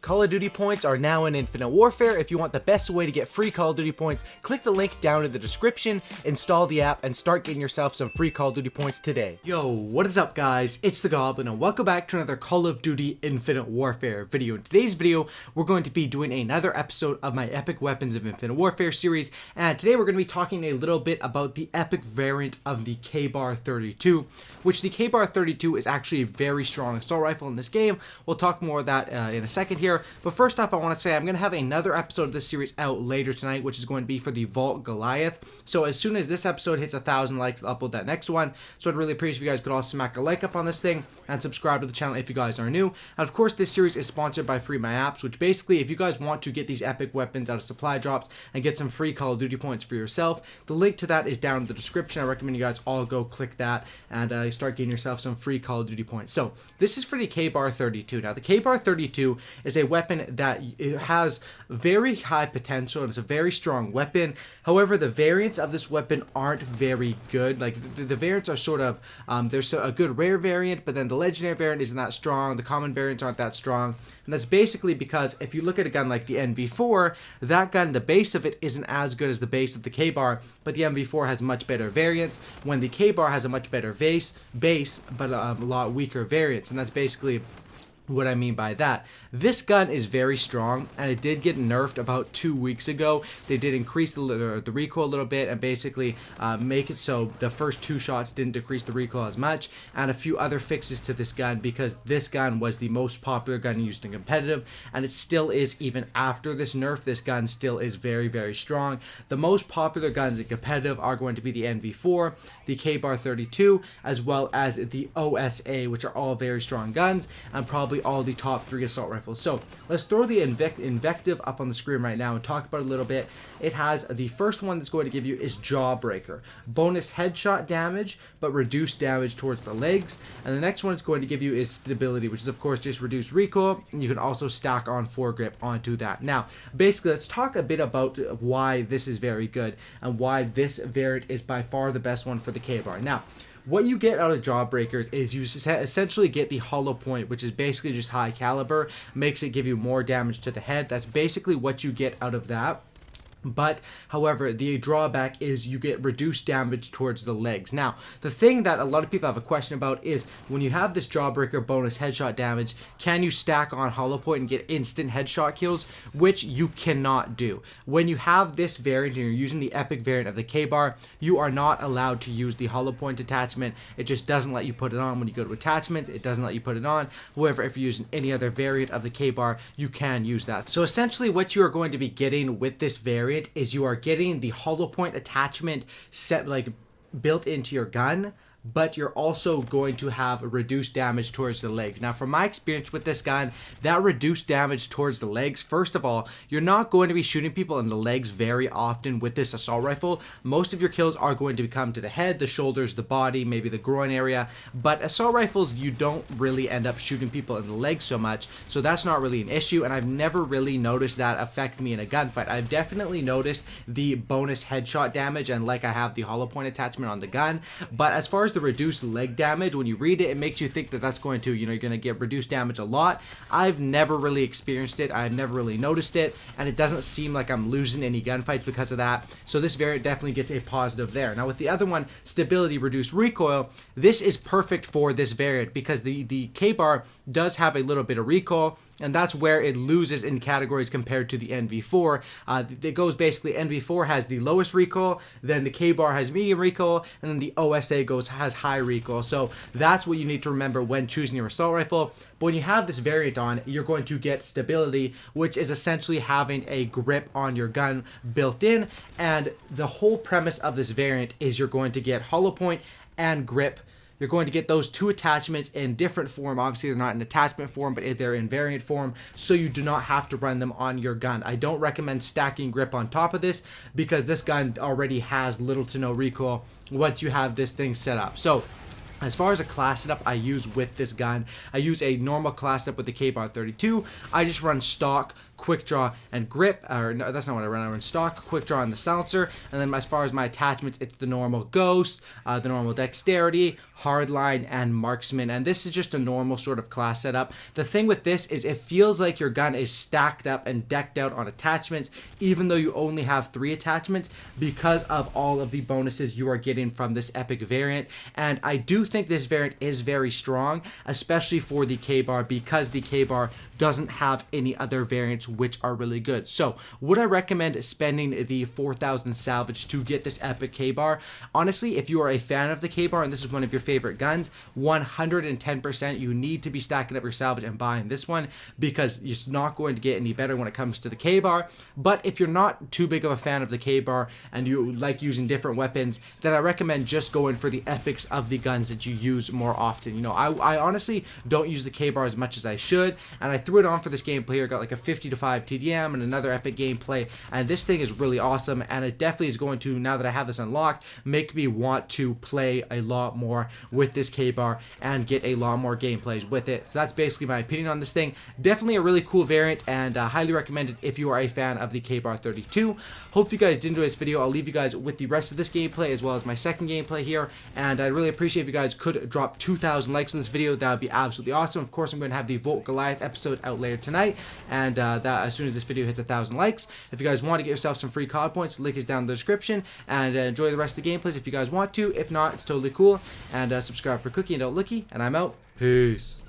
Call of Duty points are now in Infinite Warfare. If you want the best way to get free Call of Duty points, click the link down in the description, install the app, and start getting yourself some free Call of Duty points today. Yo, what is up guys? It's the Goblin, and welcome back to another Call of Duty Infinite Warfare video. In today's video, we're going to be doing another episode of my Epic Weapons of Infinite Warfare series, and today we're going to be talking a little bit about the epic variant of the KBAR-32, which the KBAR-32 is actually a very strong assault rifle in this game. We'll talk more of that in a second here. But first off, I want to say I'm going to have another episode of this series out later tonight, which is going to be for the Vault Goliath. So as soon as this episode hits 1,000 likes, I'll upload that next one. So I'd really appreciate if you guys could all smack a like up on this thing and subscribe to the channel if you guys are new. And of course, this series is sponsored by Free My Apps, which basically, if you guys want to get these epic weapons out of supply drops and get some free Call of Duty points for yourself, the link to that is down in the description. I recommend you guys all go click that and start getting yourself some free Call of Duty points. So this is for the KBAR-32. Now the KBAR-32 is a weapon that it has very high potential and it's a very strong weapon. However, the variants of this weapon aren't very good. Like the variants are sort of there's a good rare variant, but then the legendary variant isn't that strong. The common variants aren't that strong, and that's basically because if you look at a gun like the NV4, that gun, the base of it isn't as good as the base of the KBAR, but the NV4 has much better variants, when the KBAR has a much better base, but a lot weaker variants, and that's basically what I mean by that. This gun is very strong, and it did get nerfed about 2 weeks ago. They did increase the recoil a little bit and basically make it so the first 2 shots didn't decrease the recoil as much, and a few other fixes to this gun, because this gun was the most popular gun used in competitive, and it still is. Even after this nerf, this gun still is very, very strong. The most popular guns in competitive are going to be the NV4, the KBAR-32, as well as the OSA, which are all very strong guns, and probably all the top 3 assault rifles. So let's throw the Invective up on the screen right now and talk about it a little bit. It has the first one that's going to give you is Jawbreaker, bonus headshot damage but reduced damage towards the legs, and the next one it's going to give you is Stability, which is of course just reduced recoil, and you can also stack on foregrip onto that. Now basically, let's talk a bit about why this is very good and why this variant is by far the best one for the KBAR. Now, what you get out of Jawbreakers is you essentially get the hollow point, which is basically just high caliber, makes it give you more damage to the head. That's basically what you get out of that. But, however, the drawback is you get reduced damage towards the legs. Now, the thing that a lot of people have a question about is when you have this Jawbreaker bonus headshot damage, can you stack on hollow point and get instant headshot kills, which you cannot do. When you have this variant and you're using the epic variant of the KBAR, you are not allowed to use the hollow point attachment. It just doesn't let you put it on. When you go to attachments, it doesn't let you put it on. However, if you're using any other variant of the KBAR, you can use that. So essentially what you are going to be getting with this variant is you are getting the hollow point attachment set built into your gun, but you're also going to have reduced damage towards the legs. Now, from my experience with this gun, that reduced damage towards the legs, first of all, you're not going to be shooting people in the legs very often with this assault rifle. Most of your kills are going to come to the head, the shoulders, the body, maybe the groin area, but assault rifles, you don't really end up shooting people in the legs so much, so that's not really an issue, and I've never really noticed that affect me in a gunfight. I've definitely noticed the bonus headshot damage, and like I have the hollow point attachment on the gun, but as far as the reduced leg damage, when you read it, it makes you think that that's going to, you're going to get reduced damage a lot. I've never really experienced it. I've never really noticed it, and it doesn't seem like I'm losing any gunfights because of that. So this variant definitely gets a positive there. Now with the other one, Stability, reduced recoil, this is perfect for this variant because the KBAR does have a little bit of recoil, and that's where it loses in categories compared to the NV4. It goes basically, NV4 has the lowest recoil, then the KBAR has medium recoil, and then the OSA has high recoil. So that's what you need to remember when choosing your assault rifle. But when you have this variant on, you're going to get Stability, which is essentially having a grip on your gun built in, and the whole premise of this variant is you're going to get hollow point and grip. You're going to get those 2 attachments in different form. Obviously, they're not in attachment form, but they're in variant form, so you do not have to run them on your gun. I don't recommend stacking grip on top of this because this gun already has little to no recoil once you have this thing set up. So as far as a class setup I use with this gun, I use a normal class setup with the KBAR-32. I just run stock quick draw and grip, or no, that's not what I run in stock, quick draw and the silencer. And then as far as my attachments, it's the normal ghost, the normal dexterity, hardline, and marksman. And this is just a normal sort of class setup. The thing with this is it feels like your gun is stacked up and decked out on attachments, even though you only have 3 attachments, because of all of the bonuses you are getting from this epic variant. And I do think this variant is very strong, especially for the KBAR, because the KBAR doesn't have any other variants which are really good. So would I recommend spending the 4,000 salvage to get this epic KBAR? Honestly, if you are a fan of the KBAR and this is one of your favorite guns, 110% you need to be stacking up your salvage and buying this one, because it's not going to get any better when it comes to the KBAR. But if you're not too big of a fan of the KBAR and you like using different weapons, then I recommend just going for the epics of the guns that you use more often. You know, I honestly don't use the KBAR as much as I should, and I threw it on for this gameplay here, got like a 50-5 TDM and another epic gameplay, and this thing is really awesome, and it definitely is going to, now that I have this unlocked, make me want to play a lot more with this KBAR and get a lot more gameplays with it. So that's basically my opinion on this thing. Definitely a really cool variant, and highly recommended if you are a fan of the KBAR-32. Hope you guys did enjoy this video. I'll leave you guys with the rest of this gameplay as well as my second gameplay here, and I'd really appreciate if you guys could drop 2,000 likes on this video. That would be absolutely awesome. Of course, I'm going to have the Volt Goliath episode out later tonight, and that as soon as this video hits 1,000 likes. If you guys want to get yourself some free COD points, link is down in the description, and enjoy the rest of the gameplays if you guys want to. If not, it's totally cool, and subscribe for Cookie and Don't Lookie, and I'm out. Peace.